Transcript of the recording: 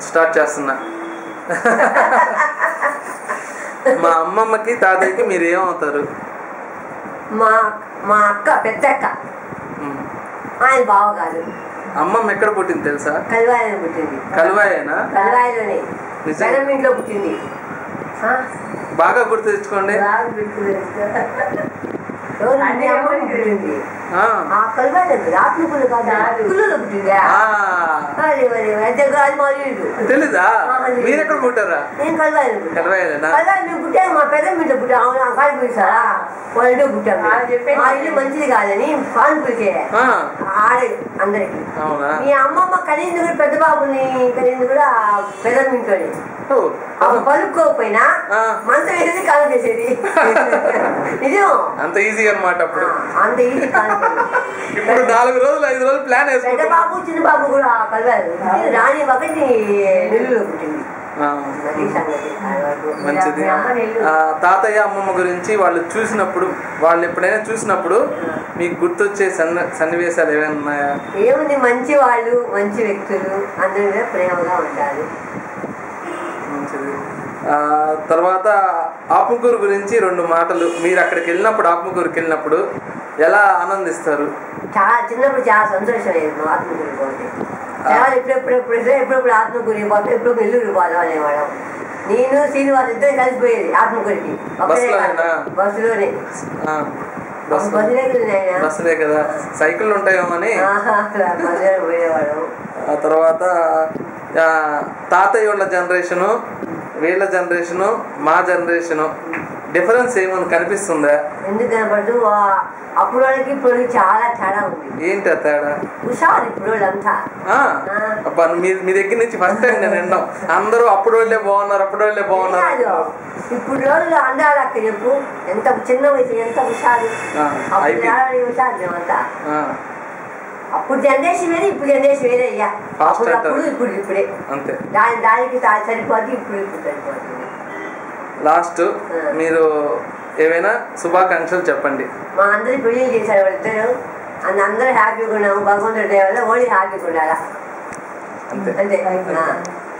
Start చేస్తున్నా. మా అమ్మమ్మకి తాతయ్యకి మీరు ఏమవుతారు? మా అక్క, పెద్ద అక్క, ఆయన బావగారు. అమ్మమ్మ ఎక్కడ పుట్టింది తెలుసా? కలువాయలో పుట్టింది. కలువాయేనా? కలువాయలోనే, జనం ఇంట్లో పుట్టింది. బాగా గుర్తు తెచ్చుకోండి. తెలీదా? మీరెక్కడ పుట్టారా? నేను కలువాయలేనా? పుట్టాను, మా పెద్ద ఇంట్లో పుట్టాను. కాలు పూసారా వాళ్ళ ఇంట్లో పుట్టాను. మా ఇల్లు మంచిది కాదని కాలు పూసే ఆడే అందరికి. మీ అమ్మమ్మ కలిగింది కూడా పెద్ద బాబుని కలిగింది కూడా పెద్ద ఇంట్లోనే. పలుక్కోకపోయినా మంచం వేసేది కాలు చేసేది. నిజం, అంత ఈజీ అనమాట. అప్పుడు అంత ఈజీ కాదు. ఇప్పుడు 4 రోజులు 5 రోజులు ప్లాన్ వేసుకుంటాం. పెద్ద బాబు చిన్న బాబు కూడా కలవాలి. రాణి ఒకటి నెల్లూరులో పుట్టింది. మంచిది. తాతయ్య అమ్మమ్మ గురించి వాళ్ళు చూసినప్పుడు, వాళ్ళు ఎప్పుడైనా చూసినప్పుడు మీకు గుర్తొచ్చే సన్నివేశాలు ఏమైనా ఉన్నాయా? ఏముంది, మంచి వాళ్ళు, మంచి వ్యక్తులు, అందరూ ప్రేమగా ఉంటారు. మంచిది. తర్వాత ఆత్మకూరు గురించి 2 మాటలు. మీరు అక్కడికి వెళ్ళినప్పుడు, ఆత్మకూరుకి వెళ్ళినప్పుడు ఎలా ఆనందిస్తారు? చాలా చిన్నప్పుడు చాలా సంతోషం అయ్యేది ఆత్మకూరు పోతే. చాలా ఎప్పుడెప్పుడు ఆత్మకూరి పోతే, ఎప్పుడు నెల్లూరు పోదాం అనేవాళ్ళం. నేను శ్రీనివాస్ ఇద్దరు కలిసిపోయేది ఆత్మకూరికి. బస్సులోనే. బస్సులే కదా, సైకిళ్ళు ఉంటాయేమో అని పోయేవాళ్ళం. ఆ తర్వాత తాతయ్య వాళ్ళ జనరేషను, వీళ్ళ జనరేషను, మా జనరేషను డిఫరెన్స్ ఏమైనా కనిపిస్తుందా? ఎందుకు కనపడదు? అప్పుడు వాళ్ళకి ఇప్పుడు చాలా తేడా ఉంది. ఏంటి తేడా? హుషారు ఇప్పుడు వాళ్ళంతా. మీ దగ్గర నుంచి ఫస్ట్ టైం నేను విన్నాం. అందరూ అప్పుడు వాళ్ళే బాగున్నారు, అప్పుడు వాళ్ళే బాగున్నారు. ఇప్పుడు రోజులు అందాలు అక్క చెప్పు, ఎంత చిన్న వయసు, ఎంత హుషారు. హుషారు అంతా. అప్పుడు జనరేషన్ వేరే, ఇప్పుడు జనరేషన్ వేరే. అయ్యా అప్పుడు ఇప్పుడు ఇప్పుడే అంతే. దానికి సరిపోతుంది, ఇప్పుడు సరిపోతుంది. లాస్ట్ మీరు ఏమైనా శుభాకాంక్షలు చెప్పండి. మా అందరి పెళ్లి చేశారు వాళ్ళిద్దరు. అందరూ హ్యాపీగా ఉన్నాము. భగవంతుడి దయ వల్ల ఓన్లీ హ్యాపీగా ఉండాలా అంతే.